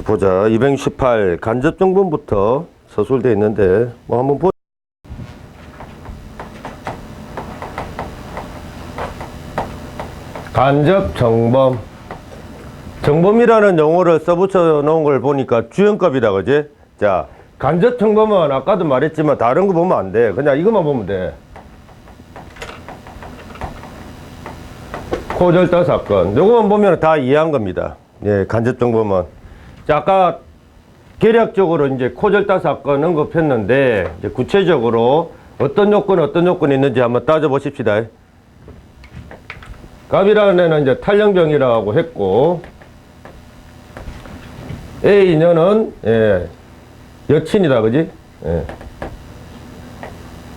보자. 268 간접 정범부터 서술되어 있는데 뭐 한번 보자. 간접 정범. 정범이라는 용어를 써붙여 놓은 걸 보니까 주연급이다, 그지? 자, 간접 정범은 아까도 말했지만 다른 거 보면 안 돼. 그냥 이것만 보면 돼. 코절단 사건. 요거만 보면 다 이해한 겁니다. 예, 간접 정범은. 자, 아까 계략적으로 이제 코절단 사건 언급했는데, 이제 구체적으로 어떤 요건이 있는지 한번 따져보십시다. 갑이라는 애는 이제 탈영병이라고 했고, A녀는, 예, 여친이다, 그지? 예.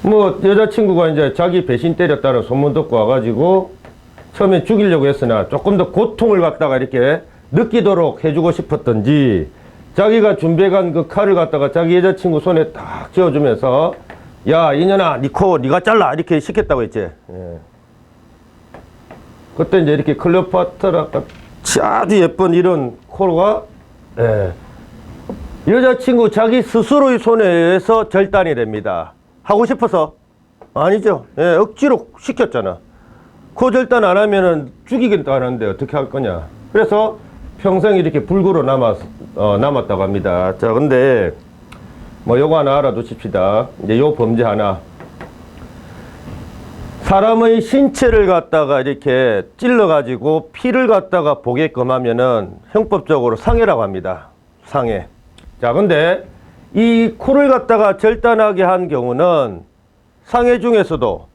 뭐, 여자친구가 이제 자기 배신 때렸다는 소문 듣고 와가지고, 처음에 죽이려고 했으나 조금 더 고통을 갖다가 이렇게 느끼도록 해주고 싶었던지, 자기가 준비해간 그 칼을 갖다가 자기 여자친구 손에 딱 쥐어주면서, 야, 이년아, 니 코, 니가 잘라. 이렇게 시켰다고 했지. 예. 그때 이제 이렇게 클레오파트라 아주 예쁜 이런 코가, 예. 여자친구 자기 스스로의 손에 의해서 절단이 됩니다. 하고 싶어서? 아니죠. 예, 억지로 시켰잖아. 코 절단 안 하면은 죽이기도 하는데 어떻게 할 거냐. 그래서 평생 이렇게 불구로 남았다고 합니다. 자, 근데 뭐 요거 하나 알아두십시다. 이제 요 범죄 하나. 사람의 신체를 갖다가 이렇게 찔러가지고 피를 갖다가 보게끔 하면은 형법적으로 상해라고 합니다. 상해. 자, 근데 이 코를 갖다가 절단하게 한 경우는 상해 중에서도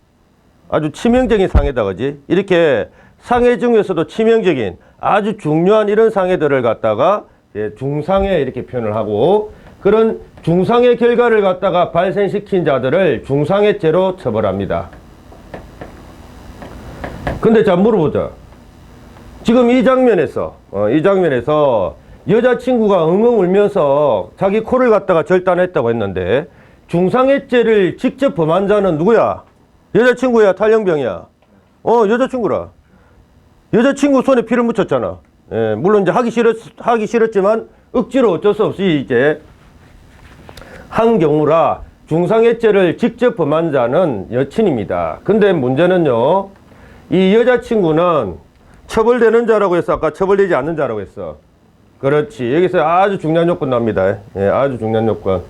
아주 치명적인 상해다, 그지? 이렇게 상해 중에서도 치명적인 아주 중요한 이런 상해들을 갖다가 중상해 이렇게 표현을 하고, 그런 중상해 결과를 갖다가 발생시킨 자들을 중상해죄로 처벌합니다. 근데 자, 물어보자. 지금 이 장면에서 여자친구가 엉엉 울면서 자기 코를 갖다가 절단했다고 했는데, 중상해죄를 직접 범한 자는 누구야? 여자친구야, 탈영병이야? 여자친구라. 여자친구 손에 피를 묻혔잖아. 예, 물론 이제 하기 싫었지만 억지로 어쩔 수 없이 이제 한 경우라 중상해죄를 직접 범한 자는 여친입니다. 근데 문제는요, 이 여자친구는 처벌되는 자라고 해서 아까 처벌되지 않는 자라고 했어. 그렇지. 여기서 아주 중요한 요건 나옵니다. 예, 아주 중요한 요건.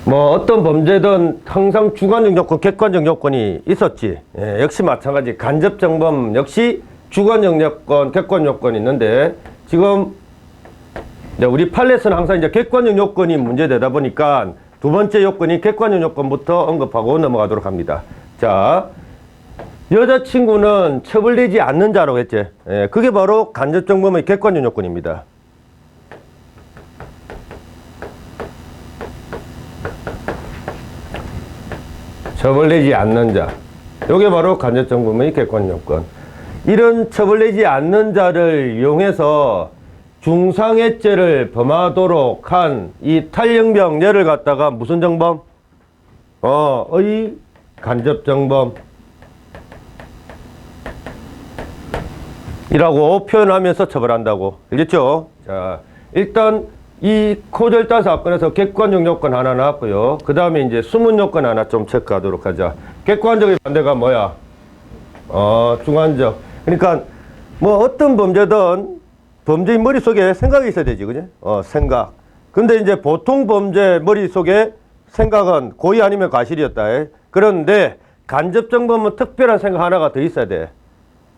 뭐 어떤 범죄든 항상 주관적 요건, 객관적 요건이 있었지. 예, 역시 마찬가지. 간접 정범 역시 주관적 요건, 객관 요건이 있는데, 지금 이제 우리 판례에서는 항상 이제 객관적 요건이 문제되다 보니까 두 번째 요건이 객관적 요건부터 언급하고 넘어가도록 합니다. 자, 여자친구는 처벌되지 않는 자라고 했지. 예, 그게 바로 간접 정범의 객관적 요건입니다. 처벌되지 않는 자. 요게 바로 간접 정범의 객관 요건. 이런 처벌되지 않는 자를 이용해서 중상해죄를 범하도록 한 이 탈영병 얘를 갖다가 무슨 정범? 의 간접 정범 이라고 표현하면서 처벌한다고. 알겠죠? 자, 일단 이 코절단 사건에서 객관적 요건 하나 나왔고요. 그 다음에 이제 수문 요건 하나 좀 체크하도록 하자. 객관적의 반대가 뭐야? 주관적. 그러니까 뭐 어떤 범죄든 범죄인 머릿속에 생각이 있어야 되지, 그지? 생각. 근데 이제 보통 범죄 머릿속에 생각은 고의 아니면 과실이었다. 그런데 간접정범은 특별한 생각 하나가 더 있어야 돼.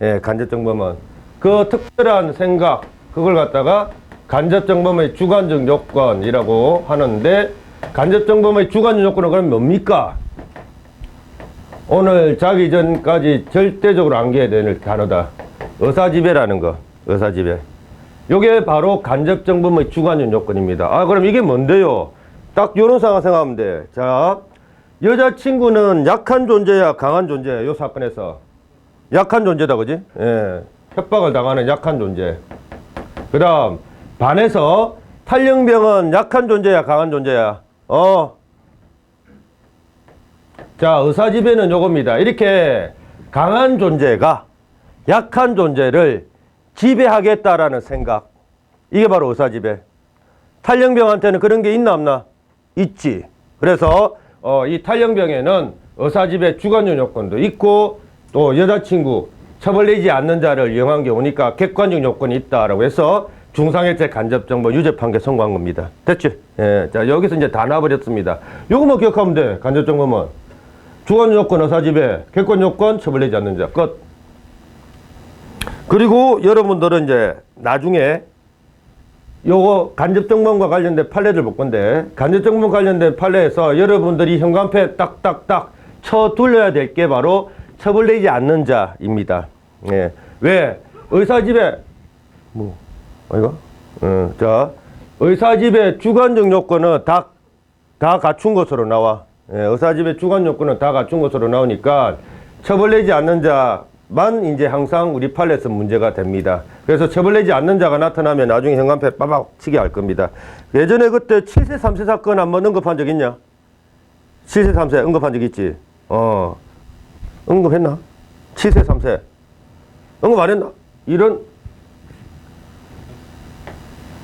예, 간접정범은. 그 특별한 생각, 그걸 갖다가 간접정범의 주관적 요건이라고 하는데, 간접정범의 주관적 요건은 그럼 뭡니까? 오늘 자기 전까지 절대적으로 암기해야 되는 단어다. 의사지배라는 거. 의사지배. 요게 바로 간접정범의 주관적 요건입니다. 그럼 이게 뭔데요? 딱 요런 상황 생각하면 돼. 자, 여자친구는 약한 존재야, 강한 존재야? 요 사건에서 약한 존재다, 그지? 예, 협박을 당하는 약한 존재. 그 다음 반해서 탈영병은 약한 존재야, 강한 존재야? 자, 의사지배는 요겁니다. 이렇게 강한 존재가 약한 존재를 지배하겠다라는 생각. 이게 바로 의사지배. 탈영병한테는 그런 게 있나 없나? 있지. 그래서 이 탈영병에는 의사지배 주관적 요건도 있고 또 여자친구 처벌되지 않는 자를 이용한 경우니까 객관적 요건이 있다라고 해서 중상해체 간접정보 유죄 판결 선고한 겁니다. 됐지? 예. 자, 여기서 이제 다 나와버렸습니다. 요거만 기억하면 돼. 간접정보면. 주관적 요건 의사지배, 객관 요건 처벌되지 않는 자. 끝. 그리고 여러분들은 이제 나중에 요거 간접정보과 관련된 판례들 볼 건데 간접정보 관련된 판례에서 여러분들이 현관패 딱딱딱 쳐 둘러야 될 게 바로 처벌되지 않는 자입니다. 예. 왜? 의사지배 이거? 자, 의사지배 주관적 요건은 다 갖춘 것으로 나와. 예, 의사지배 주관 요건은 다 갖춘 것으로 나오니까 처벌되지 않는 자만 이제 항상 우리 판례에서 문제가 됩니다. 그래서 처벌되지 않는 자가 나타나면 나중에 현관패 빠박 치게 할 겁니다. 예전에 그때 7세 3세 사건 한번 언급한 적 있냐? 7세 3세 언급한 적 있지? 언급했나? 7세 3세 언급 안 했나? 이런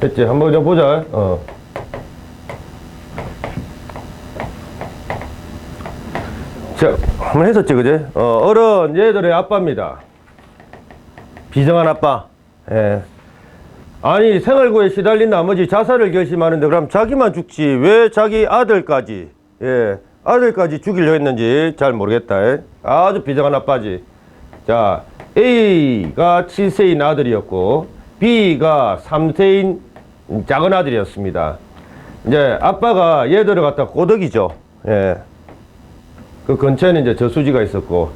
됐지? 한번 좀 보자. 자, 한번 했었지, 그제? 어른 얘들의 아빠입니다. 비정한 아빠. 예. 아니, 생활고에 시달린 나머지 자살을 결심하는데, 그럼 자기만 죽지, 왜 자기 아들까지, 예, 아들까지 죽이려 했는지 잘 모르겠다. 예. 아주 비정한 아빠지. 자, A가 7세인 아들이었고, B가 3세인 작은 아들이었습니다. 이제 아빠가 얘들을 갖다 고덕이죠. 예. 그 근처에는 이제 저수지가 있었고,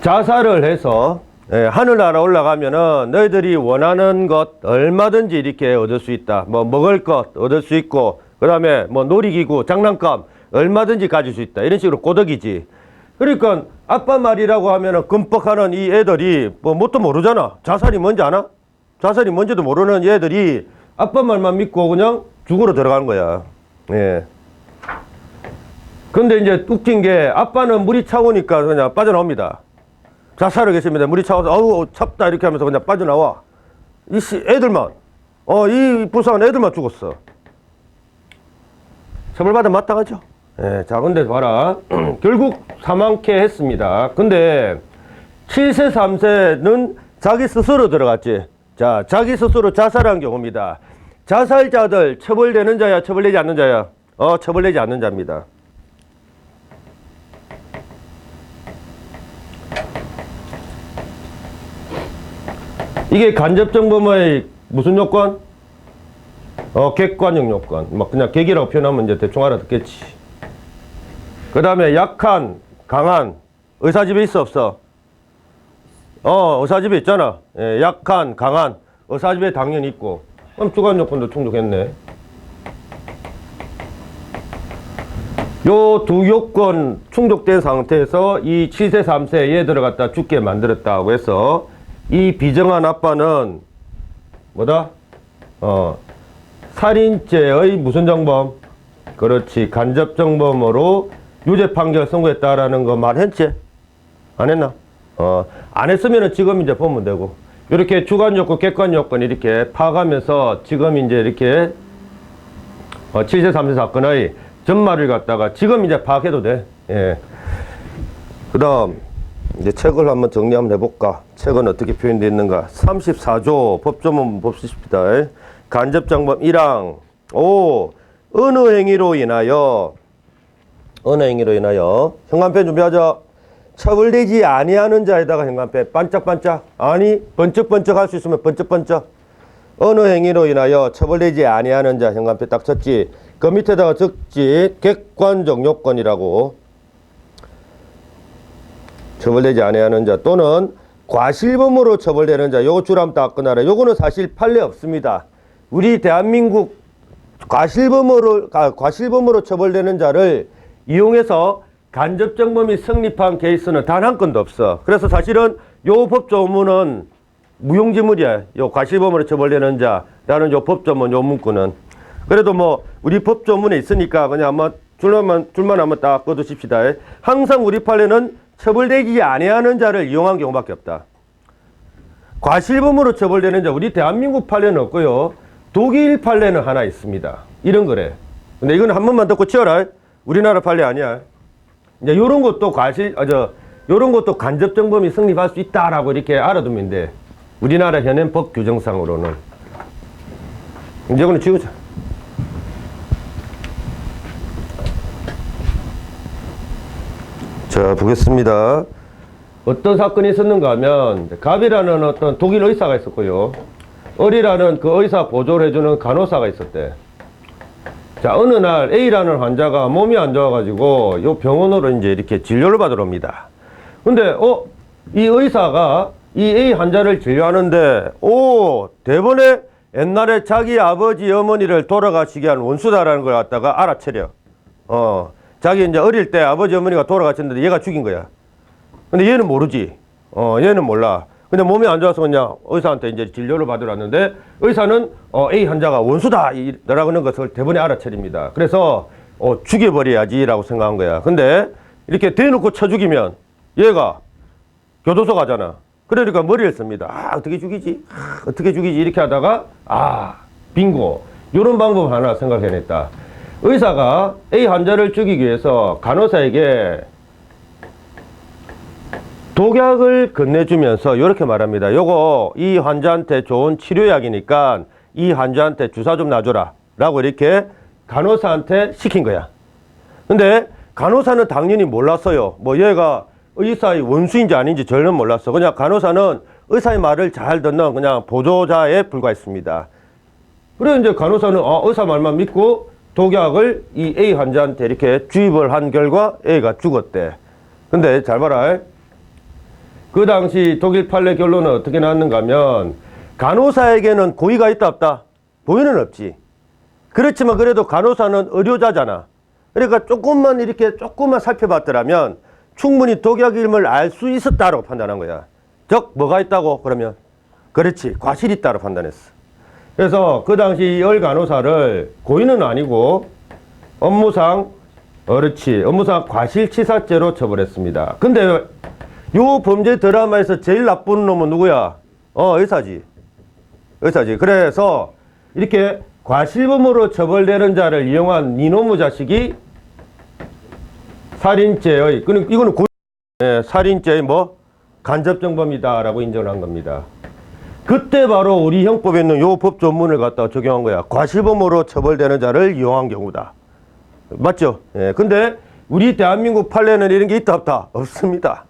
자살을 해서, 예, 하늘나라 올라가면은 너희들이 원하는 것 얼마든지 이렇게 얻을 수 있다. 뭐 먹을 것 얻을 수 있고, 그 다음에 뭐 놀이기구, 장난감 얼마든지 가질 수 있다. 이런 식으로 고덕이지. 그러니까 아빠 말이라고 하면은 끔뻑하는 이 애들이 뭐 뭣도 모르잖아. 자살이 뭔지 아나? 자살이 뭔지도 모르는 애들이 아빠 말만 믿고 그냥 죽으러 들어가는 거야. 예. 근데 이제 웃긴 게 아빠는 물이 차오니까 그냥 빠져나옵니다. 자살을 했습니다. 물이 차와서 어우 찹다 이렇게 하면서 그냥 빠져나와. 애들만 이 불쌍한 애들만 죽었어. 처벌받아 마땅하죠. 예, 자 근데 봐라. 결국 사망케 했습니다. 근데 7세 3세는 자기 스스로 들어갔지. 자, 자기 스스로 자살한 경우입니다. 자살자들 처벌되는 자야, 처벌되지 않는 자야? 처벌되지 않는 자입니다. 이게 간접정범의 무슨 요건? 객관적 요건. 막 그냥 객이라고 표현하면 이제 대충 알아듣겠지. 그 다음에 약한, 강한, 의사지배 있어, 없어? 의사지배 있잖아. 예, 약한, 강한, 의사지배 당연히 있고. 그럼 주관 요건도 충족했네. 요 두 요건 충족된 상태에서 이 7세, 3세 얘들을 갖다 죽게 만들었다고 해서 이 비정한 아빠는 뭐다? 살인죄의 무슨 정범? 그렇지. 간접정범으로 유죄 판결 선고했다라는 거 말했지? 안 했나? 안 했으면은 지금 이제 보면 되고. 이렇게 주관 요건, 객관 요건 이렇게 파악하면서 지금 이제 이렇게 7세, 3세 사건의 전말을 갖다가 지금 이제 파악해도 돼. 예. 그 다음, 이제 책을 한번 정리 한번 해볼까? 책은 어떻게 표현되어 있는가? 34조 법조문 봅시다. 간접정범 1항 5. 어느 행위로 인하여 현관펜 준비하자. 처벌되지 아니하는 자에다가 현관펜 반짝반짝. 아니 번쩍번쩍 할 수 있으면 번쩍번쩍. 어느 행위로 인하여 처벌되지 아니하는 자 현관펜 딱 쳤지. 그 밑에다가 적지. 객관적 요건이라고. 처벌되지 아니하는 자 또는 과실범으로 처벌되는 자. 요거 줄 한번 딱 끊어라. 요거는 사실 판례 없습니다. 우리 대한민국 과실범으로 처벌되는 자를 이용해서 간접정범이 성립한 케이스는 단 한 건도 없어. 그래서 사실은 요 법조문은 무용지물이야. 요 과실범으로 처벌되는 자라는 요 법조문 요 문구는. 그래도 뭐 우리 법조문에 있으니까 그냥 한번 줄만 한번 딱 꺼두십시다. 항상 우리 판례는 처벌되지 아니하는 자를 이용한 경우밖에 없다. 과실범으로 처벌되는 자, 우리 대한민국 판례는 없고요. 독일 판례는 하나 있습니다. 이런 거래. 근데 이건 한 번만 듣고 치워라. 우리나라 판례 아니야. 이제 요런 것도 요런 것도 간접정범이 성립할 수 있다라고 이렇게 알아두면 돼. 우리나라 현행 법 규정상으로는. 이제 이거는 지우자. 자, 보겠습니다. 어떤 사건이 있었는가 하면, 갑이라는 어떤 독일 의사가 있었고요. 을이라는 그 의사 보조를 해주는 간호사가 있었대. 자, 어느 날 A라는 환자가 몸이 안 좋아가지고 요 병원으로 이제 이렇게 진료를 받으러 옵니다. 근데, 이 의사가 이 A 환자를 진료하는데, 대번에 옛날에 자기 아버지, 어머니를 돌아가시게 한 원수다라는 걸 갖다가 알아채려. 자기 이제 어릴 때 아버지, 어머니가 돌아가셨는데 얘가 죽인 거야. 근데 얘는 모르지. 얘는 몰라. 근데 몸이 안 좋아서 그냥 의사한테 이제 진료를 받으러 왔는데 의사는 A 환자가 원수다 라고 하는 것을 대번에 알아차립니다. 그래서 죽여버려야지라고 생각한 거야. 근데 이렇게 대놓고 쳐 죽이면 얘가 교도소 가잖아. 그러니까 머리를 씁니다. 어떻게 죽이지? 어떻게 죽이지? 이렇게 하다가 빙고. 이런 방법 하나 생각해냈다. 의사가 A 환자를 죽이기 위해서 간호사에게 독약을 건네주면서 이렇게 말합니다. 요거 이 환자한테 좋은 치료약이니까 이 환자한테 주사 좀 놔줘라 라고 이렇게 간호사한테 시킨 거야. 근데 간호사는 당연히 몰랐어요. 뭐 얘가 의사의 원수인지 아닌지 전혀 몰랐어. 그냥 간호사는 의사의 말을 잘 듣는 그냥 보조자에 불과했습니다. 그래서 이제 간호사는 의사 말만 믿고 독약을 이 A 환자한테 이렇게 주입을 한 결과 A가 죽었대. 근데 잘 봐라. 그 당시 독일 판례 결론은 어떻게 나왔는가 하면 간호사에게는 고의가 있다 없다? 고의는 없지. 그렇지만 그래도 간호사는 의료자잖아. 그러니까 조금만 살펴봤더라면 충분히 독약임을 알 수 있었다고 판단한 거야. 즉 뭐가 있다고? 그러면 그렇지, 과실이 있다고 판단했어. 그래서 그 당시 열 간호사를 고의는 아니고 업무상 과실치사죄로 처벌했습니다. 근데 요 범죄 드라마에서 제일 나쁜 놈은 누구야? 의사지. 그래서 이렇게 과실범으로 처벌되는 자를 이용한 니놈의 자식이 살인죄의, 이거는 살인죄의 간접정범이다라고 인정을 한 겁니다. 그때 바로 우리 형법에 있는 요 법 조문을 갖다가 적용한 거야. 과실범으로 처벌되는 자를 이용한 경우다. 맞죠? 근데 우리 대한민국 판례는 이런 게 있다 없다? 없습니다.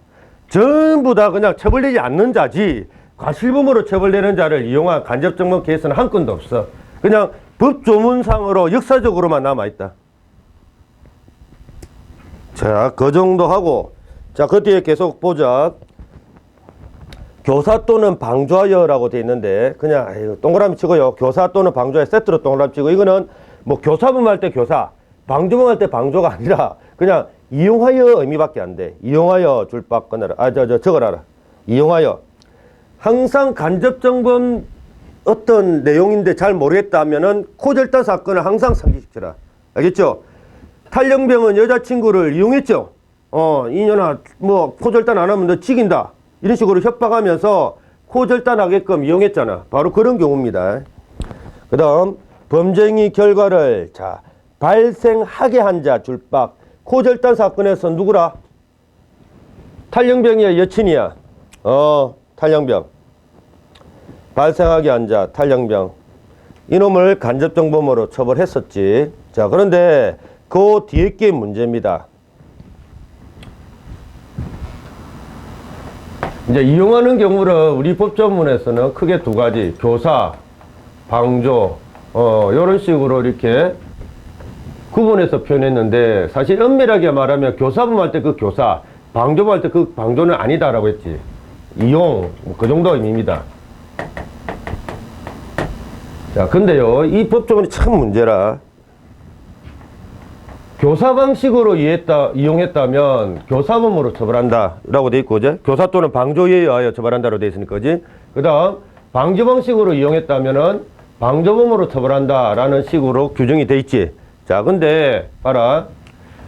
전부 다 그냥 처벌되지 않는 자지 과실범으로 처벌되는 자를 이용한 간접정범 케이스는 한 건도 없어. 그냥 법조문상으로 역사적으로만 남아있다. 자, 그 정도 하고, 자, 그 뒤에 계속 보자. 교사 또는 방조하여라고 되어 있는데 그냥 동그라미 치고요. 교사 또는 방조하여 세트로 동그라미 치고, 이거는 뭐 교사범 할 때 교사, 방조범 할 때 방조가 아니라 그냥 이용하여 의미밖에 안 돼. 이용하여 줄박 끊어라. 적어라. 이용하여. 항상 간접정범 어떤 내용인데 잘 모르겠다 하면은 코절단 사건을 항상 상기시켜라. 알겠죠? 탈영병은 여자친구를 이용했죠? 이년아, 코절단 안 하면 너 죽인다. 이런 식으로 협박하면서 코절단 하게끔 이용했잖아. 바로 그런 경우입니다. 그 다음, 범죄행위 결과를, 발생하게 한 자, 줄박. 코절단 사건에서 누구라? 탈영병이야, 여친이야? 탈영병. 발생하게 한 자, 탈영병. 이놈을 간접정범으로 처벌했었지. 자, 그런데 그 뒤에 게 문제입니다. 이제 이용하는 경우를 우리 법조문에서는 크게 두 가지, 교사, 방조, 이런 식으로 이렇게 구분해서 표현했는데, 사실 엄밀하게 말하면 교사범 할 때 그 교사, 방조범 할 때 그 방조는 아니다라고 했지. 이용, 그 정도 의미입니다. 자, 근데요, 이 법조문이 참 문제라. 교사 방식으로 이용했다면 교사범으로 처벌한다 라고 돼 있고, 그제? 교사 또는 방조에 의하여 처벌한다로 돼 있으니까, 그지? 그 다음, 방조 방식으로 이용했다면은 방조범으로 처벌한다 라는 식으로 규정이 돼 있지. 자, 근데 봐라.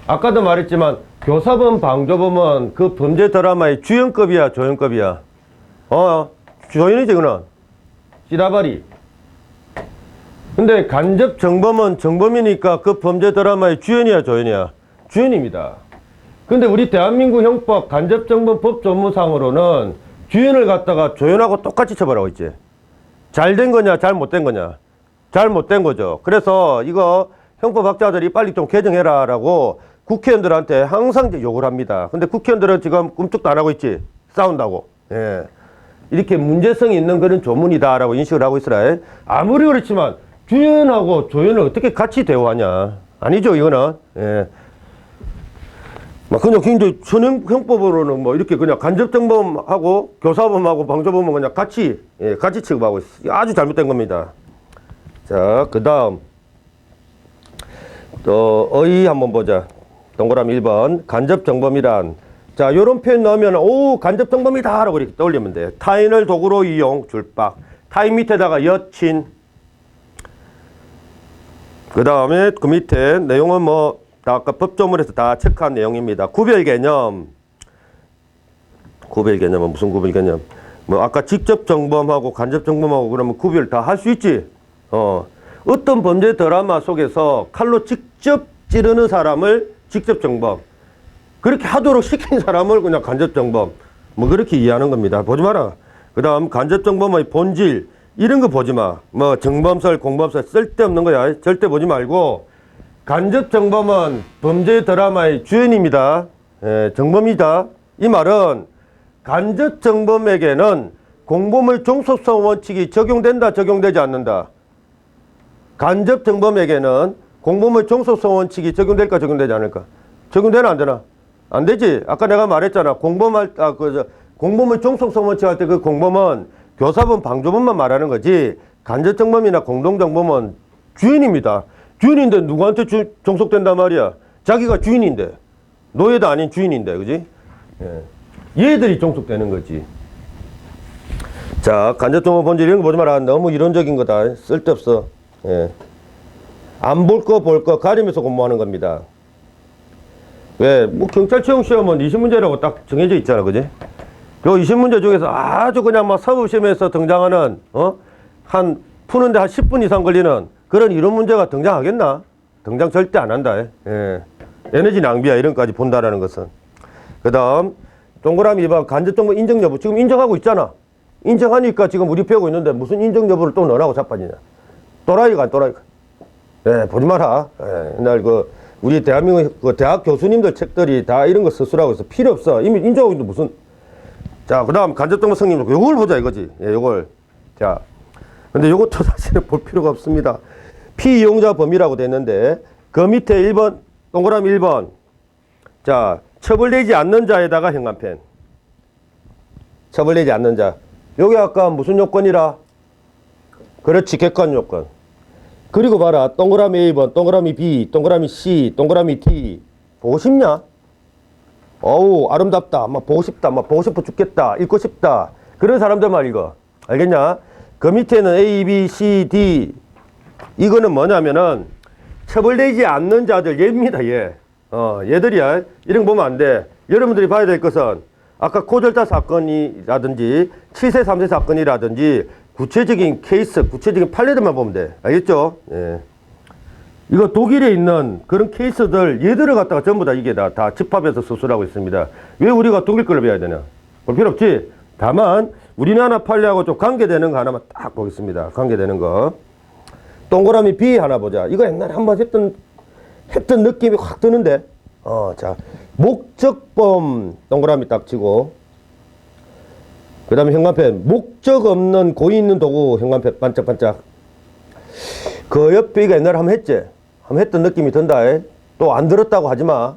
아까도 말했지만 교사범, 방조범은 그 범죄 드라마의 주연급이야, 조연급이야? 조연이지, 그는. 씨라바리. 근데 간접 정범은 정범이니까 그 범죄 드라마의 주연이야, 조연이야? 주연입니다. 근데 우리 대한민국 형법 간접 정범 법 조문상으로는 주연을 갖다가 조연하고 똑같이 처벌하고 있지. 잘 된 거냐, 잘못된 거냐? 잘못된 거죠. 그래서 이거 형법학자들이 빨리 좀 개정해라라고 국회의원들한테 항상 이제 욕을 합니다. 근데 국회의원들은 지금 꿈쩍도 안 하고 있지. 싸운다고. 예. 이렇게 문제성이 있는 그런 조문이다라고 인식을 하고 있으라. 아무리 그렇지만 주연하고 조연을 어떻게 같이 대우하냐. 아니죠, 이거는. 예. 막 그냥 굉장히 현행형법으로는 뭐 이렇게 그냥 간접정범하고 교사범하고 방조범은 그냥 같이, 예, 같이 취급하고 있어요. 아주 잘못된 겁니다. 자, 그 다음. 또, 어휘 한번 보자. 동그라미 1번. 간접정범이란. 자, 요런 표현 넣으면, 오, 간접정범이다! 라고 이렇게 떠올리면 돼. 타인을 도구로 이용, 줄박. 타인 밑에다가 여친. 그 다음에 그 밑에 내용은 뭐, 다 아까 법조문에서 다 체크한 내용입니다. 구별 개념. 구별 개념은 무슨 구별 개념? 뭐, 아까 직접 정범하고 간접 정범하고 그러면 구별 다 할 수 있지? 어떤 범죄 드라마 속에서 칼로 직접 찌르는 사람을 직접 정범. 그렇게 하도록 시킨 사람을 그냥 간접 정범. 뭐, 그렇게 이해하는 겁니다. 보지 마라. 그 다음, 간접 정범의 본질. 이런 거 보지 마. 뭐, 정범설, 공범설 쓸데없는 거야. 절대 보지 말고. 간접 정범은 범죄 드라마의 주연입니다. 예, 정범이다. 이 말은 간접 정범에게는 공범의 종속성 원칙이 적용된다, 적용되지 않는다. 간접 정범에게는 공범의 종속성 원칙이 적용될까, 적용되지 않을까? 적용되나, 안 되나? 안 되지. 아까 내가 말했잖아. 공범의 종속성 원칙 할 때 그 공범은 교사범, 방조범만 말하는 거지. 간접 정범이나 공동 정범은 주인입니다. 주인인데 누구한테 종속된단 말이야? 자기가 주인인데. 노예도 아닌 주인인데, 그지? 예. 얘들이 종속되는 거지. 자, 간접정범 본질 이런 거 보지 마라. 너무 이론적인 거다. 쓸데없어. 예. 안 볼 거 볼 거 가리면서 공부하는 겁니다. 왜? 뭐 경찰 채용 시험은 20문제라고 딱 정해져 있잖아, 그지? 요 20문제 중에서 아주 그냥 막 사법시험에서 등장하는, 푸는데 한 10분 이상 걸리는 그런 이론 문제가 등장하겠나? 등장 절대 안 한다. 예. 에너지 낭비야, 이런 까지 본다라는 것은. 그 다음, 동그라미 2번, 간접정범 인정 여부. 지금 인정하고 있잖아. 인정하니까 지금 우리 배우고 있는데 무슨 인정 여부를 또 너라고 자빠지냐. 또라이가, 또라이가. 예, 보지 마라. 예, 옛날 우리 대한민국 대학 교수님들 책들이 다 이런 거 쓰라고 해서 필요 없어. 이미 인정하고 있는데 무슨. 자, 그 다음, 간접정범 성립. 요걸 보자, 이거지. 예, 요걸. 자. 근데 요것도 사실은 볼 필요가 없습니다. 피이용자 범위라고 됐는데 그 밑에 1번 동그라미 1번 자 처벌되지 않는 자에다가 현관펜 처벌되지 않는 자 여기 아까 무슨 요건이라 그렇지 객관 요건 그리고 봐라 동그라미 A번 동그라미 B 동그라미 C 동그라미 T 보고 싶냐? 어우 아름답다 막 보고 싶다 막 보고 싶어 죽겠다 읽고 싶다 그런 사람들만 읽어 알겠냐? 그 밑에는 A, B, C, D 이거는 뭐냐면은 처벌되지 않는 자들 얘입니다. 얘. 얘들이야. 이런 거 보면 안 돼. 여러분들이 봐야 될 것은 아까 고절자 사건이라든지 7세 3세 사건이라든지 구체적인 케이스, 구체적인 판례들만 보면 돼. 알겠죠? 예. 이거 독일에 있는 그런 케이스들 얘들을 갖다가 전부 다 이게 다 집합해서 수술하고 있습니다. 왜 우리가 독일 걸 배워야 되냐? 볼 필요 없지? 다만 우리나라 판례하고 좀 관계되는 거 하나만 딱 보겠습니다. 관계되는 거. 동그라미 B 하나 보자. 이거 옛날에 한번 했던 느낌이 확 드는데. 자. 목적범 동그라미 딱 치고. 그 다음에 현관펜. 목적 없는 고의 있는 도구 현관펜 반짝반짝. 그 옆에 이거 옛날에 한번 했지? 한번 했던 느낌이 든다. 또 안 들었다고 하지 마.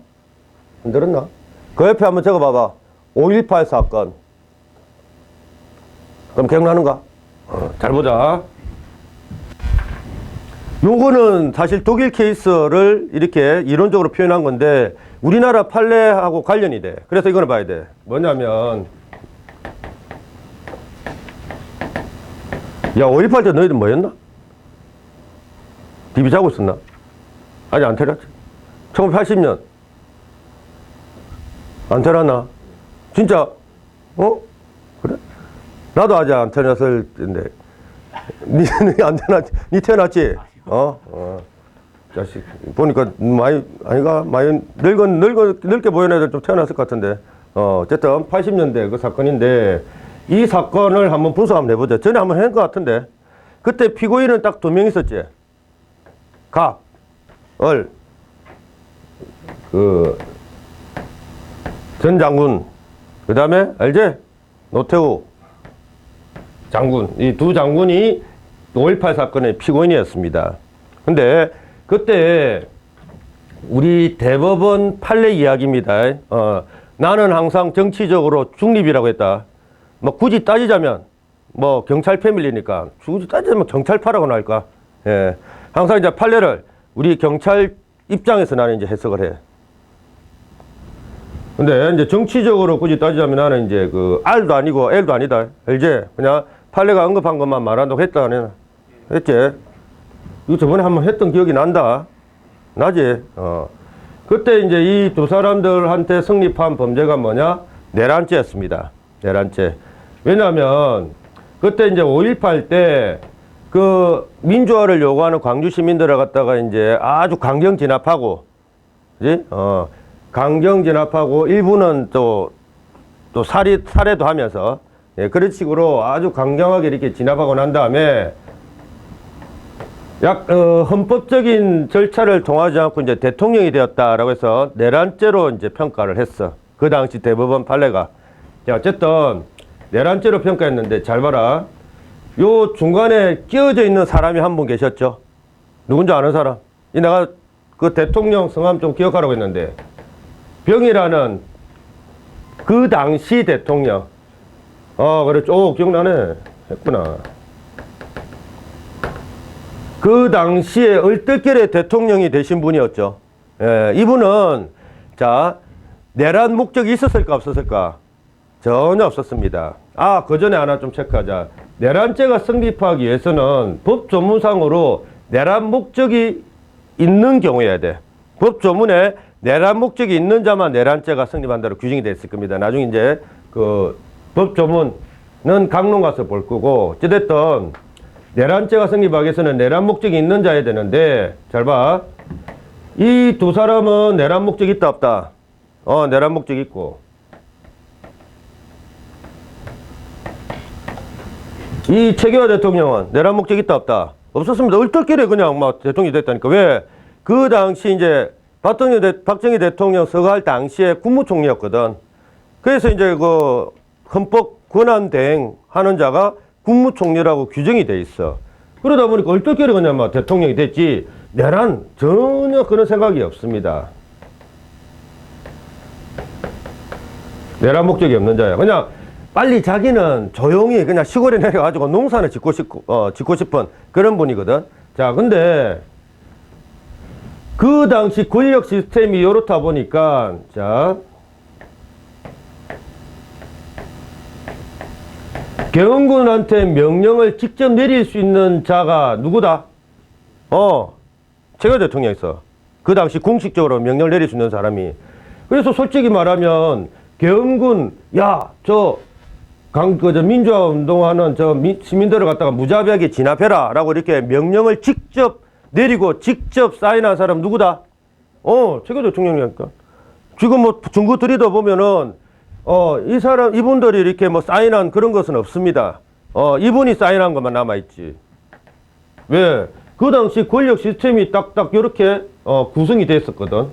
안 들었나? 그 옆에 한번 적어봐봐. 5.18 사건. 그럼 기억나는가? 잘 보자. 요거는 사실 독일 케이스를 이렇게 이론적으로 표현한 건데 우리나라 판례하고 관련이 돼. 그래서 이거는 봐야 돼. 뭐냐면 야 5.18 때 너희들 뭐였나? DB 자고 있었나? 아직 안 태어났지? 1980년 안 태어났나? 진짜? 그래? 나도 아직 안 태어났을 텐데. 니는 안 태어났지? 니 태어났지? 자식. 보니까 많이, 아니가? 많이 늙게 보이는 애들 좀 태어났을 것 같은데. 어쨌든 80년대 그 사건인데, 이 사건을 한번 분석 한번 해보자. 전에 한번 한 것 같은데. 그때 피고인은 딱 2명 있었지? 갑, 얼, 전 장군, 그 다음에, 알지? 노태우 장군. 이 두 장군이 5.18 사건의 피고인이었습니다. 근데, 그때, 우리 대법원 판례 이야기입니다. 나는 항상 정치적으로 중립이라고 했다. 뭐, 굳이 따지자면, 뭐, 경찰 패밀리니까, 굳이 따지자면 경찰파라고 나올까? 예. 항상 이제 판례를 우리 경찰 입장에서 나는 이제 해석을 해. 근데 이제 정치적으로 굳이 따지자면 나는 이제 그 R도 아니고 L도 아니다. 알지? 그냥 판례가 언급한 것만 말한다고 했다. 안 했지? 이거 저번에 한번 했던 기억이 난다. 나지? 그때 이제 이 두 사람들한테 성립한 범죄가 뭐냐? 내란죄였습니다. 내란죄. 왜냐하면 그때 이제 5.18 때 그 민주화를 요구하는 광주 시민들을 갖다가 이제 아주 강경 진압하고, 그지? 강경 진압하고 일부는 또 살해도 하면서, 예, 그런 식으로 아주 강경하게 이렇게 진압하고 난 다음에 헌법적인 절차를 통하지 않고 이제 대통령이 되었다라고 해서 내란죄로 이제 평가를 했어. 그 당시 대법원 판례가. 자, 어쨌든 내란죄로 평가했는데 잘 봐라. 요 중간에 끼어져 있는 사람이 한 분 계셨죠? 누군지 아는 사람? 내가 그 대통령 성함 좀 기억하라고 했는데, 병이라는 그 당시 대통령. 그래, 기억나네. 했구나. 그 당시에 얼떨결에 대통령이 되신 분이었죠. 예, 이분은, 자, 내란 목적이 있었을까, 없었을까? 전혀 없었습니다. 그 전에 하나 좀 체크하자. 내란죄가 성립하기 위해서는 법 조문상으로 내란 목적이 있는 경우여야 돼. 법 조문에 내란 목적이 있는 자만 내란죄가 성립한다로 규정이 되어 있을 겁니다. 나중에 이제 그 법 조문은 강론 가서 볼 거고, 어쨌든 내란죄가 성립하기 위해서는 내란 목적이 있는 자여야 되는데, 잘 봐. 이 두 사람은 내란 목적이 있다, 없다? 내란 목적이 있고. 이 최규하 대통령은 내란 목적이 있다, 없다? 없었습니다. 얼떨결에 그냥 막 대통령이 됐다니까. 왜? 그 당시 이제 박정희 대통령 서거할 당시에 국무총리였거든. 그래서 이제 그 헌법 권한 대행하는 자가 국무총리라고 규정이 돼 있어. 그러다 보니까 얼떨결에 그냥 막 대통령이 됐지, 내란 전혀 그런 생각이 없습니다. 내란 목적이 없는 자야. 그냥 빨리 자기는 조용히 그냥 시골에 내려가지고 농사를 짓고 싶은 그런 분이거든. 자, 근데 그 당시 권력 시스템이 이렇다 보니까, 자, 경영군한테 명령을 직접 내릴 수 있는 자가 누구다? 최규하 대통령이었어. 그 당시 공식적으로 명령을 내릴 수 있는 사람이. 그래서 솔직히 말하면 경영군, 야, 민주화 운동하는 시민들을 갖다가 무자비하게 진압해라 라고 이렇게 명령을 직접 내리고 직접 사인한 사람 누구다? 최규하 대통령이니까. 지금 뭐 증거 들이다 보면은, 이분들이 이렇게 뭐 사인한 그런 것은 없습니다. 이분이 사인한 것만 남아있지. 왜? 그 당시 권력 시스템이 딱딱 이렇게, 구성이 됐었거든.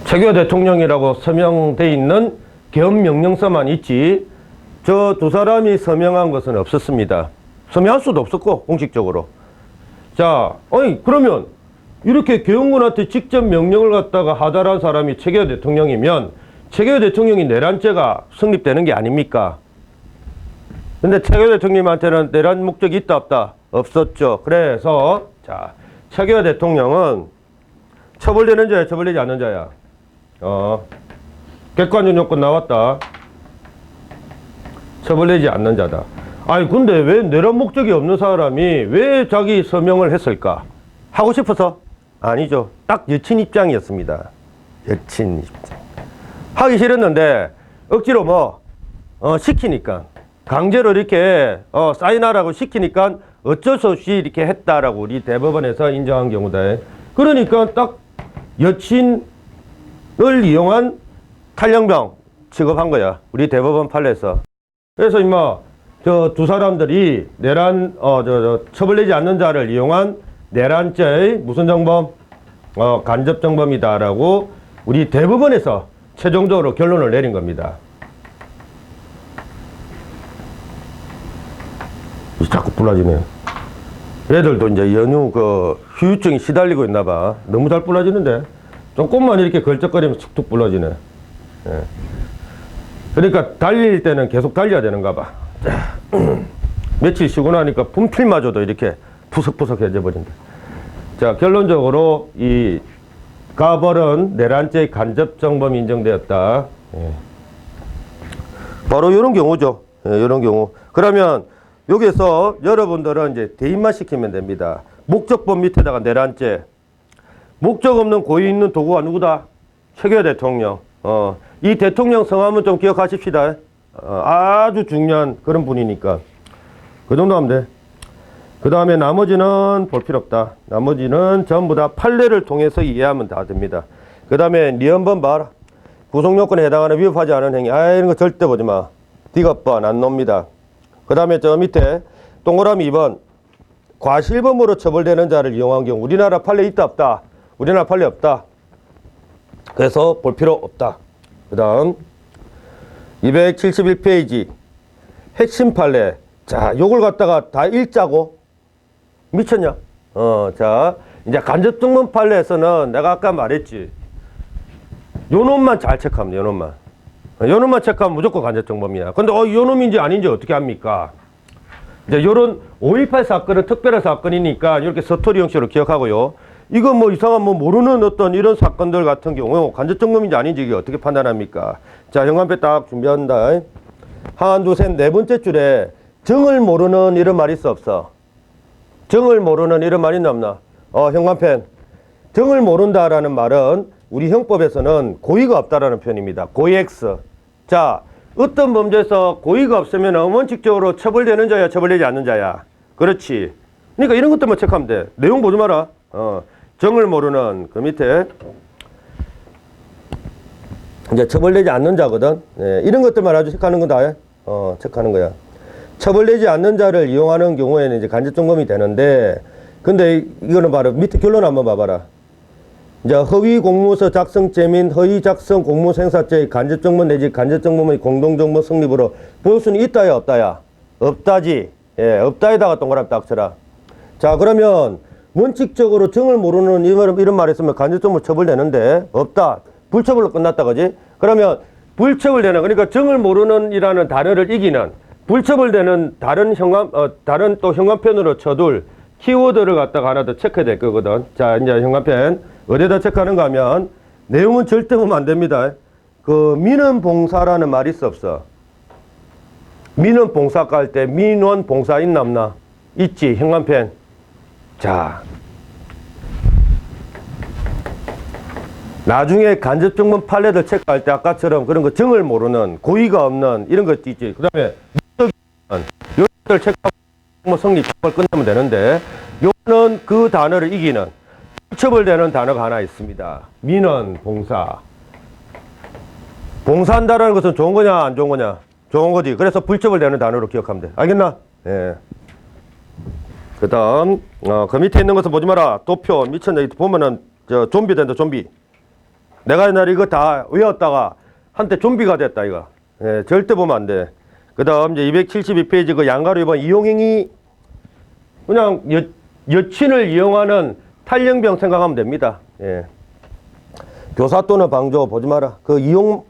최규하 대통령이라고 서명돼 있는 계엄명령서만 있지, 저 두 사람이 서명한 것은 없었습니다. 서명할 수도 없었고, 공식적으로. 자, 그러면 이렇게 계엄군한테 직접 명령을 갖다가 하달한 사람이 최규하 대통령이면 최규하 대통령이 내란죄가 성립되는 게 아닙니까? 근데 최규하 대통령한테는 내란 목적이 있다, 없다? 없었죠. 그래서, 자, 최규하 대통령은 처벌되는 자야, 처벌되지 않는 자야? 객관적 요건 나왔다. 처벌되지 않는 자다. 근데 왜 내란 목적이 없는 사람이 왜 자기 서명을 했을까? 하고 싶어서? 아니죠. 딱 여친 입장이었습니다. 여친 입장. 하기 싫었는데 억지로 시키니까 강제로 이렇게 사인하라고 시키니까 어쩔 수 없이 이렇게 했다라고 우리 대법원에서 인정한 경우다. 그러니까 딱 여친을 이용한 탈영병 취급한 거야. 우리 대법원 판례에서. 그래서 저 두 사람들이 처벌되지 않는 자를 이용한 내란죄의 무슨 정범? 간접 정범이다라고 우리 대법원에서 최종적으로 결론을 내린 겁니다. 자꾸 불러지네. 애들도 이제 연휴 휴유증이 시달리고 있나 봐. 너무 잘 불러지는데. 조금만 이렇게 걸쩍거리면 툭툭 불러지네. 예. 그러니까 달릴 때는 계속 달려야 되는가 봐. 며칠 쉬고 나니까 분필마저도 이렇게 푸석푸석해져 버린다. 자, 결론적으로 이 가벌은 내란죄의 간접정범이 인정되었다. 예. 바로 이런 경우죠. 예, 이런 경우. 그러면 여기서 여러분들은 이제 대입만 시키면 됩니다. 목적법 밑에다가 내란죄. 목적 없는 고의 있는 도구가 누구다? 최규하 대통령. 이 대통령 성함은 좀 기억하십시다. 아주 중요한 그런 분이니까. 그 정도 하면 돼. 그 다음에 나머지는 볼 필요 없다. 나머지는 전부 다 판례를 통해서 이해하면 다 됩니다. 그 다음에 니 한번 봐라. 구속요건에 해당하는 위협하지 않은 행위. 이런 거 절대 보지 마. 디귿번 안 놉니다. 그 다음에 저 밑에 동그라미 2번. 과실범으로 처벌되는 자를 이용한 경우. 우리나라 판례 있다 없다? 우리나라 판례 없다. 그래서 볼 필요 없다. 그 다음 271페이지 핵심 판례. 자, 요걸 갖다가 다 읽자고. 미쳤냐? 자, 이제 간접정범 판례에서는 내가 아까 말했지. 요 놈만 잘 체크하면 돼, 요 놈만. 요 놈만 체크하면 무조건 간접정범이야. 근데 요 놈인지 아닌지 어떻게 합니까? 이제 요런 5.18 사건은 특별한 사건이니까 이렇게 서토리 형식으로 기억하고요. 이거 이상한 모르는 어떤 이런 사건들 같은 경우 간접정범인지 아닌지 이게 어떻게 판단합니까? 자, 형광펜 딱 준비한다. 하나, 둘, 셋, 네 번째 줄에 정을 모르는 이런 말이 있어 없어? 정을 모르는 이런 말이 있나 없나? 형광펜. 정을 모른다라는 말은 우리 형법에서는 고의가 없다라는 표현입니다. 고의 X. 자, 어떤 범죄에서 고의가 없으면 원칙적으로 처벌되는 자야, 처벌되지 않는 자야. 그렇지. 그러니까 이런 것들만 체크하면 돼. 내용 보지 마라. 정을 모르는 그 밑에 이제 처벌되지 않는 자거든. 예, 이런 것들만 아주 체크하는 건 다 체크하는 거야. 처벌되지 않는 자를 이용하는 경우에는 이제 간접정범이 되는데, 근데 이거는 바로 밑에 결론 한번 봐봐라. 이제 허위 공무서 작성죄 및 허위 작성 공무생사죄의 간접정범 내지 간접정범의 공동정범 성립으로 볼 수는 있다야 없다야? 없다지. 예, 없다에다가 동그라미 딱 쳐라. 자, 그러면 원칙적으로 정을 모르는 이런 말이 있으면 간접정범 처벌되는데 없다. 불처벌로 끝났다, 그지? 그러면 불처벌되는, 그러니까 정을 모르는 이라는 단어를 이기는 불처벌되는 다른 또 형광펜으로 쳐둘 키워드를 갖다가 하나 더 체크해야 될 거거든. 자, 이제 형광펜 어디다 체크하는가 하면 내용은 절대 보면 안 됩니다. 그 민원봉사라는 말이 있어 없어? 민원봉사 깔 때 민원봉사 있나 없나? 있지, 형광펜. 자, 나중에 간접정범 판례들 체크할 때 아까처럼 그런 거 정을 모르는 고의가 없는 이런 것도 있지. 그 다음에 요것들 체크하고 성립 끝나면 되는데, 요거는 그 단어를 이기는 처벌되는 단어가 하나 있습니다. 민원, 봉사. 봉사한다라는 것은 좋은 거냐 안 좋은 거냐? 좋은 거지. 그래서 불처벌되는 단어로 기억하면 돼. 알겠나? 예. 그 다음 그 밑에 있는 것은 보지 마라. 도표 미쳤네. 보면은 좀비 된다. 좀비. 내가 옛날에 이거 다 외웠다가 한때 좀비가 됐다 이거. 예, 절대 보면 안 돼. 그 다음 이제 272페이지 그 양가로 2번 이용행위. 그냥 여친을 이용하는 탈영병 생각하면 됩니다. 예. 교사 또는 방조 보지 마라. 그 이용,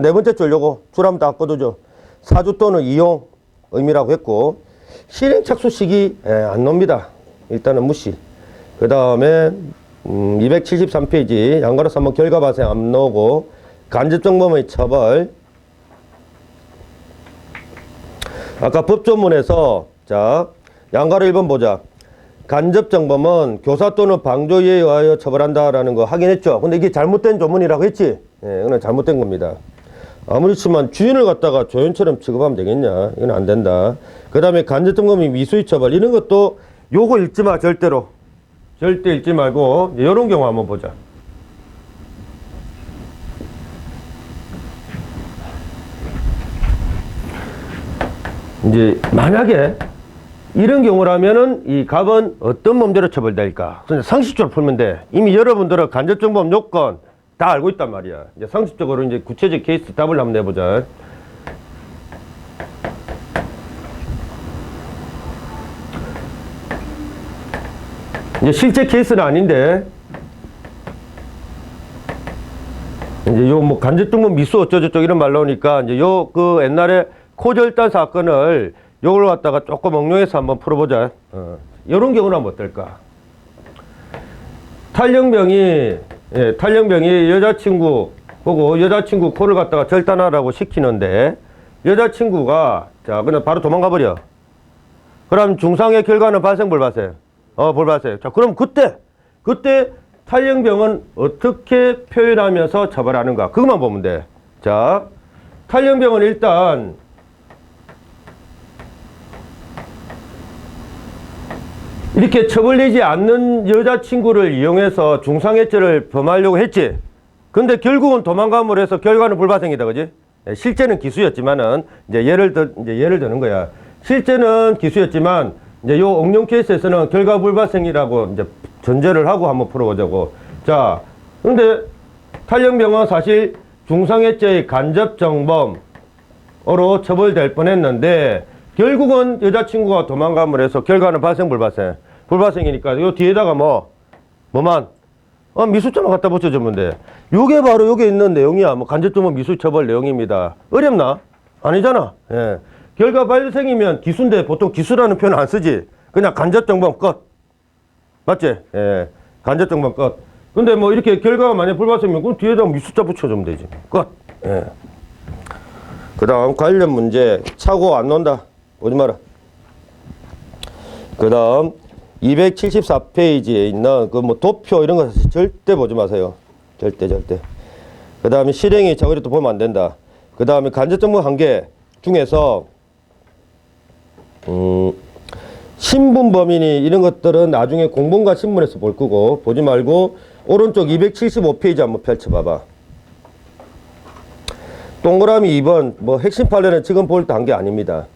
네 번째 줄 요거 줄 한번 딱 꺼두죠. 사주 또는 이용 의미라고 했고, 실행 착수 시기 안 놉니다. 일단은 무시. 그 다음에 273페이지 양가로 3번 결과 발생 안 나오고 간접정범의 처벌. 아까 법조문에서 자 양가로 1번 보자. 간접정범은 교사 또는 방조에 의하여 처벌한다라는 거 확인했죠. 근데 이게 잘못된 조문이라고 했지. 예, 이거는 잘못된 겁니다. 아무리 치면 주인을 갖다가 조연처럼 취급하면 되겠냐. 이건 안 된다. 그 다음에 간접점검이 미수의 처벌. 이런 것도 요거 읽지 마, 절대로. 절대 읽지 말고, 이런 경우 한번 보자. 이제, 만약에, 이런 경우라면은, 이 갑은 어떤 범죄로 처벌될까? 상식적으로 풀면 돼. 이미 여러분들은 간접점검 요건 다 알고 있단 말이야. 이제 상식적으로 이제 구체적 케이스 답을 한번 내보자. 이제 실제 케이스는 아닌데, 이제 요 뭐 간접점검 미수 어쩌저쩌 이런 말 나오니까, 이제 요 그 옛날에 코절단 사건을 요걸 갖다가 조금 응용해서 한번 풀어보자. 요런 경우는 어떨까? 탈영병이 여자친구 보고 여자친구 코를 갖다가 절단하라고 시키는데, 여자친구가, 자, 그냥 바로 도망가 버려. 그럼 중상의 결과는 발생, 불발생? 불발생. 자, 그럼 그때 탈영병은 어떻게 표현하면서 처벌하는가? 그것만 보면 돼. 자, 탈영병은 일단, 이렇게 처벌되지 않는 여자친구를 이용해서 중상해죄를 범하려고 했지. 근데 결국은 도망감으로 해서 결과는 불발생이다, 그지? 실제는 기수였지만은, 이제 예를 드는 거야. 실제는 기수였지만, 이제 요 응용 케이스에서는 결과 불발생이라고 이제 전제를 하고 한번 풀어보자고. 자, 근데 탈영병은 사실 중상해죄의 간접정범으로 처벌될 뻔했는데, 결국은 여자친구가 도망감을 해서 결과는 발생, 불발생? 불발생이니까 요 뒤에다가 뭐만 미수점만 갖다 붙여주면 돼. 요게 바로 여기 있는 내용이야. 뭐 간접정범 미수처벌 내용입니다. 어렵나? 아니잖아. 예. 결과 발생이면 기수인데 보통 기수라는 표현 안 쓰지. 그냥 간접정범 끝. 맞지? 예. 간접정범 끝. 근데 뭐 이렇게 결과가 만약 불발생이면 그럼 뒤에다가 미수자 붙여주면 되지. 끝. 예. 그 다음 관련 문제. 차고 안 논다. 보지 마라. 그 다음 274페이지에 있는 그 뭐 도표 이런 거 절대 보지 마세요. 절대. 그 다음에 실행이 저거도 보면 안 된다. 그 다음에 간접정범 한계 중에서 신분 범인이 이런 것들은 나중에 공본과 신문에서 볼 거고, 보지 말고 오른쪽 275페이지 한번 펼쳐봐봐. 동그라미 2번 뭐 핵심 판례는 지금 볼 단계 아닙니다.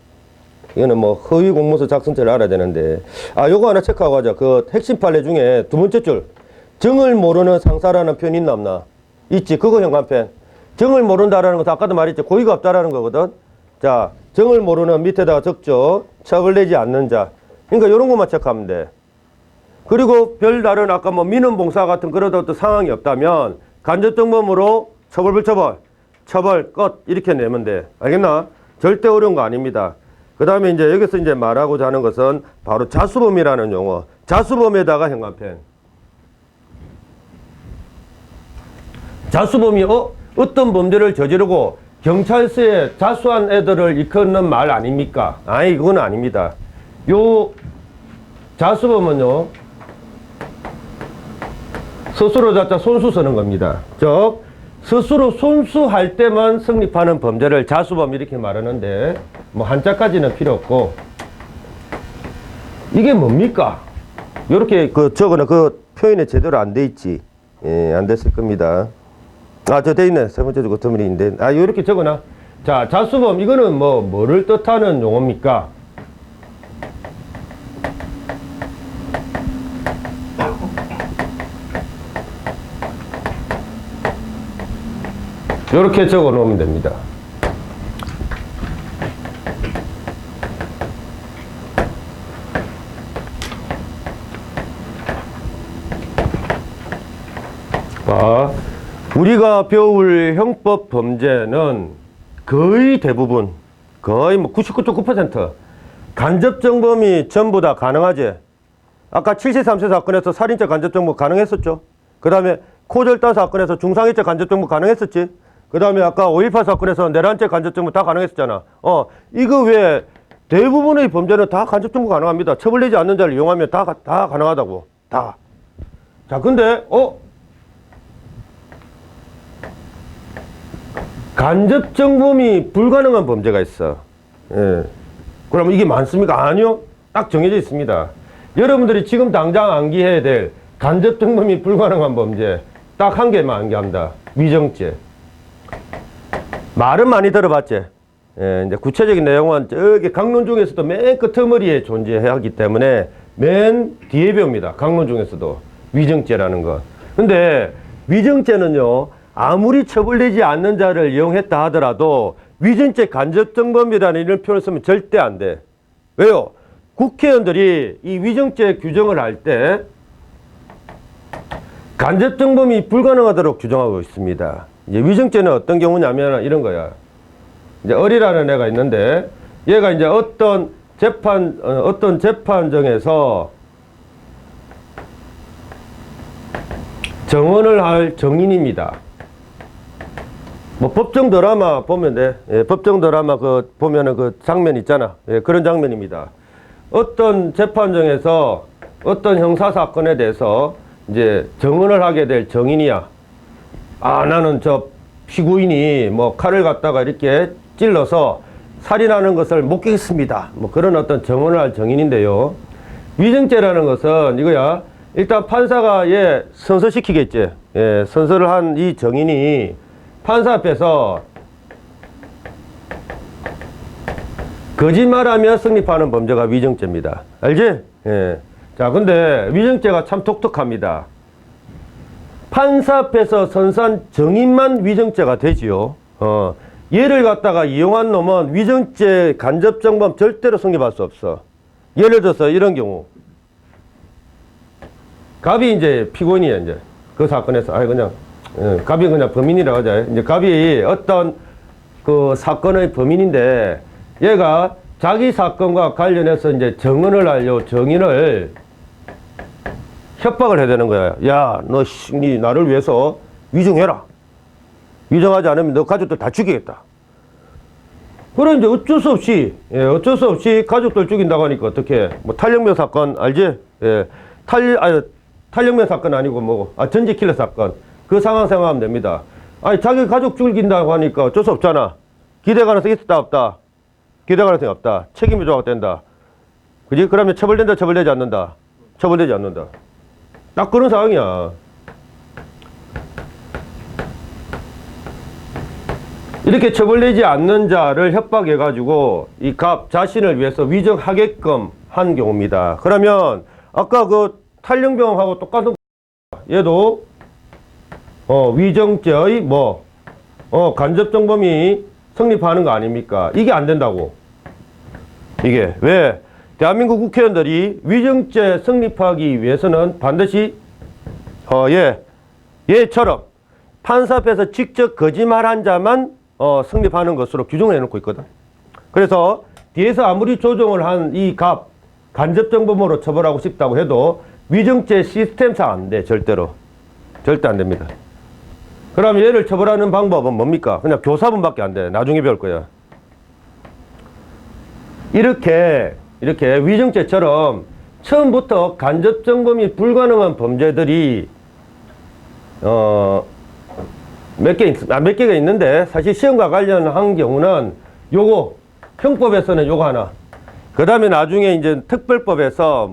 이거는 뭐 허위 공문서 작성죄를 알아야 되는데, 요거 하나 체크하고 하자. 그 핵심 판례 중에 두 번째 줄, 정을 모르는 상사라는 표현이 있나 없나? 있지. 그거 현관편. 정을 모른다라는 것도 아까도 말했지. 고의가 없다라는 거거든. 자, 정을 모르는 밑에다가 적죠. 처벌되지 않는 자. 그러니까 요런 것만 체크하면 돼. 그리고 별다른 아까 뭐 민원봉사 같은 그런 어떤 상황이 없다면 간접정범으로 처벌, 불처벌, 처벌, 끝 이렇게 내면 돼. 알겠나? 절대 어려운 거 아닙니다. 그 다음에 이제 여기서 이제 말하고자 하는 것은 바로 자수범이라는 용어. 자수범에다가 현관편. 자수범이 어떤 범죄를 저지르고 경찰서에 자수한 애들을 일컫는 말 아닙니까? 아니, 그건 아닙니다. 요 자수범은요, 스스로 자자 손수 쓰는 겁니다. 즉, 스스로 손수할 때만 성립하는 범죄를 자수범 이렇게 말하는데, 뭐 한자까지는 필요 없고, 이게 뭡니까? 요렇게 저거는 그 표현이 제대로 안 돼 있지. 예, 안 됐을 겁니다. 저 돼 있네. 세 번째 주고 더블인데. 요렇게 적어놔. 자, 자수범, 이거는 뭐를 뜻하는 용어입니까? 요렇게 적어 놓으면 됩니다. 우리가 배울 형법 범죄는 거의 대부분, 거의 뭐 99.9% 간접정범이 전부 다 가능하지. 아까 73세 사건에서 살인죄 간접정범 가능했었죠. 그 다음에 코절단 사건에서 중상해죄 간접정범 가능했었지. 그 다음에 아까 5.18 사건에서 내란죄 간접정범 다 가능했었잖아. 이거 외에 대부분의 범죄는 다 간접정범 가능합니다. 처벌되지 않는 자를 이용하면 다 가능하다고. 다. 자, 근데 간접 정범이 불가능한 범죄가 있어. 예. 그럼 이게 많습니까? 아니요. 딱 정해져 있습니다. 여러분들이 지금 당장 암기해야 될 간접 정범이 불가능한 범죄 딱 한 개만 암기합니다. 위정죄. 말은 많이 들어봤지. 예, 이제 구체적인 내용은 저기 강론 중에서도 맨 끝머리에 존재하기 때문에 맨 뒤에 배웁니다. 강론 중에서도 위정죄라는 것. 근데 위정죄는요, 아무리 처벌되지 않는 자를 이용했다 하더라도 위정죄 간접정범이라는 이런 표현을 쓰면 절대 안 돼. 왜요? 국회의원들이 이 위정죄 규정을 할 때 간접정범이 불가능하도록 규정하고 있습니다. 이제 위정죄는 어떤 경우냐면 이런 거야. 이제 어리라는 애가 있는데 얘가 이제 어떤 재판정에서 정언을 할 정인입니다. 뭐 법정 드라마 보면 돼. 예, 법정 드라마 그 보면은 그 장면 있잖아. 예, 그런 장면입니다. 어떤 재판정에서 어떤 형사 사건에 대해서 이제 정언을 하게 될 정인이야. 아, 나는 저 피고인이 뭐 칼을 갖다가 이렇게 찔러서 살인하는 것을 목격했습니다. 뭐 그런 어떤 정언을 할 정인인데요. 위정죄라는 것은 이거야. 일단 판사가 얘 선서시키겠지. 예, 선서를 한 이 정인이 판사 앞에서 거짓말하며 성립하는 범죄가 위정죄입니다. 알지? 예. 자, 근데 위정죄가 참 독특합니다. 판사 앞에서 선서한 정인만 위정죄가 되지요. 얘를 갖다가 이용한 놈은 위정죄 간접정범 절대로 성립할 수 없어. 예를 들어서 이런 경우. 갑이 이제 피고인이야, 이제. 그 사건에서. 갑이 그냥 범인이라고 하자. 이제 갑이 어떤 그 사건의 범인인데 얘가 자기 사건과 관련해서 이제 정언을 하려 정인을 협박을 해야 되는 거야. 야, 니 나를 위해서 위정해라. 위정하지 않으면 너 가족들 다 죽이겠다. 그래, 이제 어쩔 수 없이 가족들 죽인다고 하니까 어떻게, 뭐 탄력명 사건 알지? 예. 탄력명 사건 아니고 전지 킬러 사건. 그 상황 생각하면 됩니다. 아니, 자기 가족 죽인다고 하니까 어쩔 수 없잖아. 기대 가능성이 있다, 없다? 기대 가능성이 없다. 책임이 조각된다. 그지? 그러면 처벌된다, 처벌되지 않는다? 처벌되지 않는다. 딱 그런 상황이야. 이렇게 처벌되지 않는 자를 협박해가지고 이 갑 자신을 위해서 위정하게끔 한 경우입니다. 그러면 아까 그 탈영병하고 똑같은 얘도 위정죄의 간접정범이 성립하는 거 아닙니까? 이게 안 된다고. 이게 왜? 대한민국 국회의원들이 위정죄 성립하기 위해서는 반드시 얘처럼 판사 앞에서 직접 거짓말한 자만 성립하는 것으로 규정을 해놓고 있거든. 그래서 뒤에서 아무리 조정을 한 이 갑 간접정범으로 처벌하고 싶다고 해도 위정죄 시스템상 안 돼. 절대로. 절대 안 됩니다. 그럼 얘를 처벌하는 방법은 뭡니까? 그냥 교사분밖에 안 돼. 나중에 배울 거야. 이렇게 위정죄처럼 처음부터 간접정범이 불가능한 범죄들이 몇 개가 있는데 사실 시험과 관련한 경우는 요거 형법에서는 요거 하나, 그 다음에 나중에 이제 특별법에서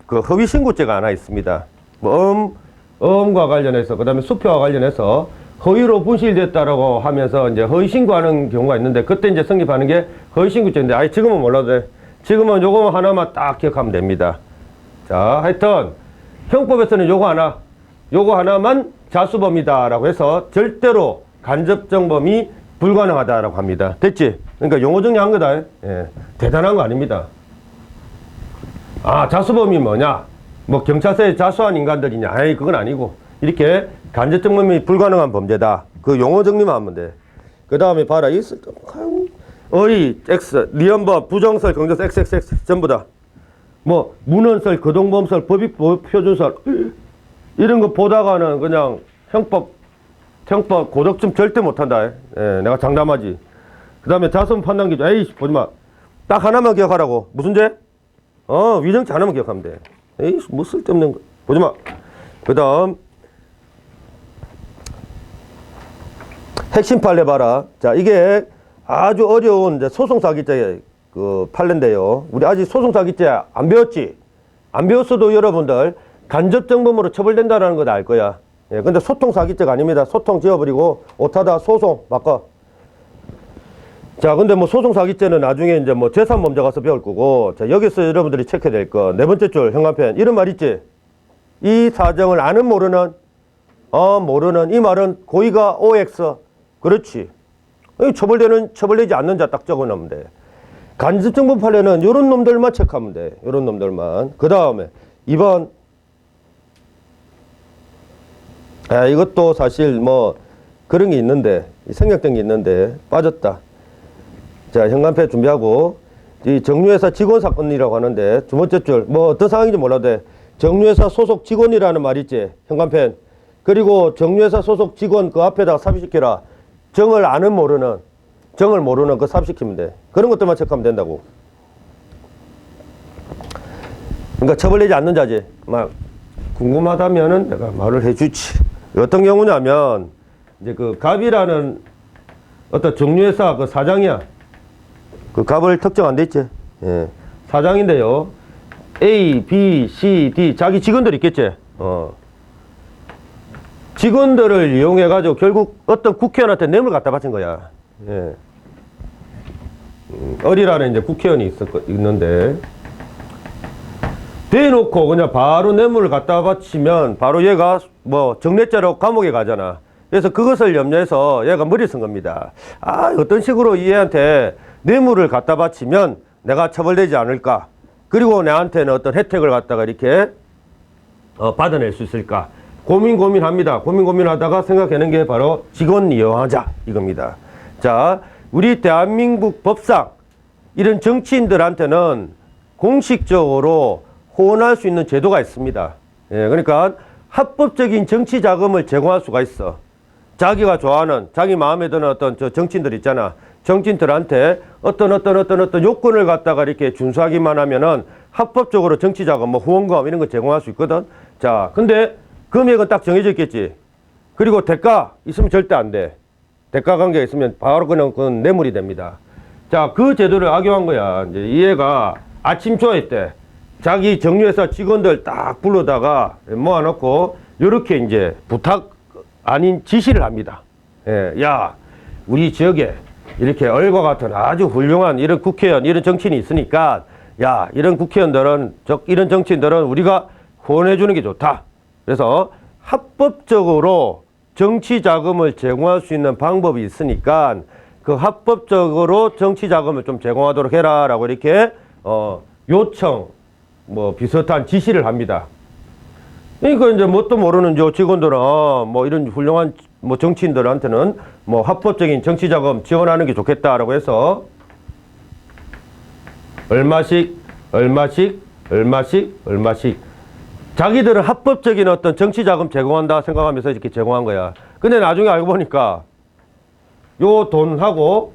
그 허위신고죄가 하나 있습니다. 어음과 관련해서, 그 다음에 수표와 관련해서 허위로 분실됐다라고 하면서 이제 허위신고하는 경우가 있는데 그때 이제 성립하는 게 허위신고죄인데 지금은 몰라도 돼. 지금은 요거 하나만 딱 기억하면 됩니다. 자, 하여튼 형법에서는 요거 하나만 자수범이다라고 해서 절대로 간접정범이 불가능하다라고 합니다. 됐지? 그러니까 용어 정리한 거다. 예. 대단한 거 아닙니다. 자수범이 뭐냐? 경찰서에 자수한 인간들이냐? 그건 아니고 이렇게 간접정범이 불가능한 범죄다. 그 용어 정리만 하면 돼. 그 다음에 봐라. 어이, X, 리언법, 부정설, 경조설, XXX 전부 다. 문헌설, 거동범설, 법익표준설 이런 거 보다가는 그냥 형법 고득점 절대 못한다. 예, 내가 장담하지. 그 다음에 자선 판단 기준. 보지 마. 딱 하나만 기억하라고. 무슨 죄? 위정죄 하나만 기억하면 돼. 뭐 쓸데없는 거. 보지 마. 그 다음 핵심 판례 봐라. 자, 이게 아주 어려운 이제 소송사기죄 그 판례인데요. 우리 아직 소송사기죄 안 배웠지? 안 배웠어도 여러분들 간접정범으로 처벌된다는 거 알 거야. 예, 근데 소통사기죄가 아닙니다. 소통 지워버리고 오타다 소송 바꿔. 자, 근데 뭐 소송사기죄는 나중에 이제 뭐 재산범죄 가서 배울 거고, 자, 여기서 여러분들이 체크될 거. 네 번째 줄, 현관편. 이런 말 있지? 이 사정을 아는 모르는, 모르는. 이 말은 고의가 OX. 그렇지. 처벌되지 않는 자 딱 적어 놓으면 돼. 간접정범 판례는 요런 놈들만 체크하면 돼. 요런 놈들만. 그 다음에 2번. 이것도 사실 뭐 그런 게 있는데, 생략된 게 있는데 빠졌다. 자, 현관패 준비하고, 이 정유회사 직원 사건이라고 하는데, 두 번째 줄, 뭐 어떤 상황인지 몰라도 돼. 정유회사 소속 직원이라는 말 있지, 현관펜. 그리고 정유회사 소속 직원 그 앞에다가 삽입시켜라. 정을 아는 모르는, 정을 모르는 그 삽입시키면 돼. 그런 것들만 체크하면 된다고. 그러니까 처벌되지 않는 자지. 막 궁금하다면은 내가 말을 해주지. 어떤 경우냐면, 이제 그 갑이라는 어떤 정유회사 그 사장이야. 그 갑을 특정 안 돼 있지? 예. 사장인데요. A, B, C, D 자기 직원들 있겠지? 직원들을 이용해가지고 결국 어떤 국회의원한테 뇌물 갖다 바친 거야. 예. 어리라는 이제 국회의원이 있는데, 대놓고 그냥 바로 뇌물을 갖다 바치면 바로 얘가 뭐 정례죄로 감옥에 가잖아. 그래서 그것을 염려해서 얘가 머리 쓴 겁니다. 어떤 식으로 이 애한테 뇌물을 갖다 바치면 내가 처벌되지 않을까? 그리고 내한테는 어떤 혜택을 갖다가 이렇게 받아낼 수 있을까? 고민합니다. 고민하다가 생각해낸 게 바로 직원 이용하자 이겁니다. 자, 우리 대한민국 법상 이런 정치인들한테는 공식적으로 호언할 수 있는 제도가 있습니다. 예, 그러니까 합법적인 정치 자금을 제공할 수가 있어. 자기가 좋아하는, 자기 마음에 드는 어떤 저 정치인들 있잖아. 정치인들한테 어떤 요건을 갖다가 이렇게 준수하기만 하면은 합법적으로 정치 자금, 뭐 후원금 이런 거 제공할 수 있거든. 자, 근데 금액은 딱 정해져 있겠지. 그리고 대가 있으면 절대 안 돼. 대가 관계가 있으면 바로 그냥 그건 뇌물이 됩니다. 자, 그 제도를 악용한 거야. 이제 이 애가 아침 조회 때 자기 정유회사 직원들 딱 불러다가 모아놓고 요렇게 이제 부탁 아닌 지시를 합니다. 예, 야, 우리 지역에 이렇게 얼과 같은 아주 훌륭한 이런 국회의원, 이런 정치인이 있으니까, 야, 이런 국회의원들은, 이런 정치인들은 우리가 후원해주는 게 좋다. 그래서 합법적으로 정치 자금을 제공할 수 있는 방법이 있으니까 그 합법적으로 정치 자금을 좀 제공하도록 해라라고 이렇게 요청, 뭐 비슷한 지시를 합니다. 그러니까 이제 뭣도 모르는 저 직원들은 뭐 이런 훌륭한 뭐 정치인들한테는 뭐 합법적인 정치 자금 지원하는 게 좋겠다라고 해서 얼마씩 자기들은 합법적인 어떤 정치 자금 제공한다 생각하면서 이렇게 제공한 거야. 근데 나중에 알고 보니까 요 돈하고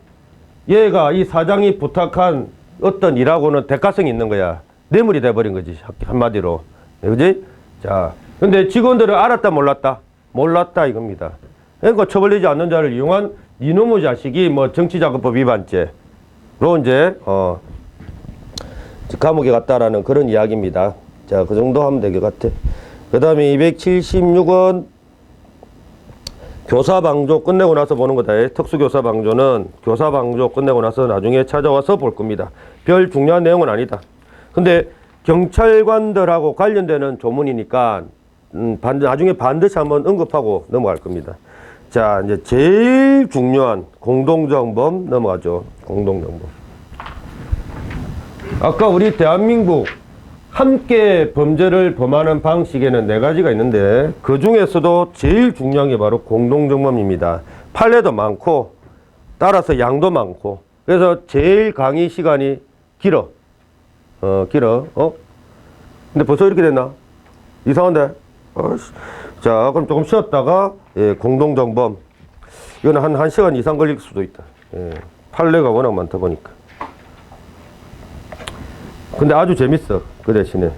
얘가 이 사장이 부탁한 어떤 일하고는 대가성이 있는 거야. 뇌물이 돼버린 거지, 한마디로. 그지? 자, 근데 직원들은 알았다 몰랐다? 몰랐다 이겁니다. 그러니까 처벌되지 않는 자를 이용한 이놈의 자식이 뭐 정치자금법 위반죄로 이제 감옥에 갔다라는 그런 이야기입니다. 자, 그 정도 하면 될 것 같아. 그 다음에 276원 교사방조 끝내고 나서 보는 거다. 특수교사방조는 교사방조 끝내고 나서 나중에 찾아와서 볼 겁니다. 별 중요한 내용은 아니다. 근데 경찰관들하고 관련되는 조문이니까 나중에 반드시 한번 언급하고 넘어갈 겁니다. 자, 이제 제일 중요한 공동정범 넘어가죠. 공동정범. 아까 우리 대한민국 함께 범죄를 범하는 방식에는 4가지가 있는데 그 중에서도 제일 중요한 게 바로 공동정범입니다. 판례도 많고 따라서 양도 많고 그래서 제일 강의 시간이 길어. 근데 벌써 이렇게 됐나? 이상한데? 자, 그럼 조금 쉬었다가, 예, 공동정범. 이거는 한 1시간 이상 걸릴 수도 있다. 예, 판례가 워낙 많다 보니까. 근데 아주 재밌어. 그 대신에.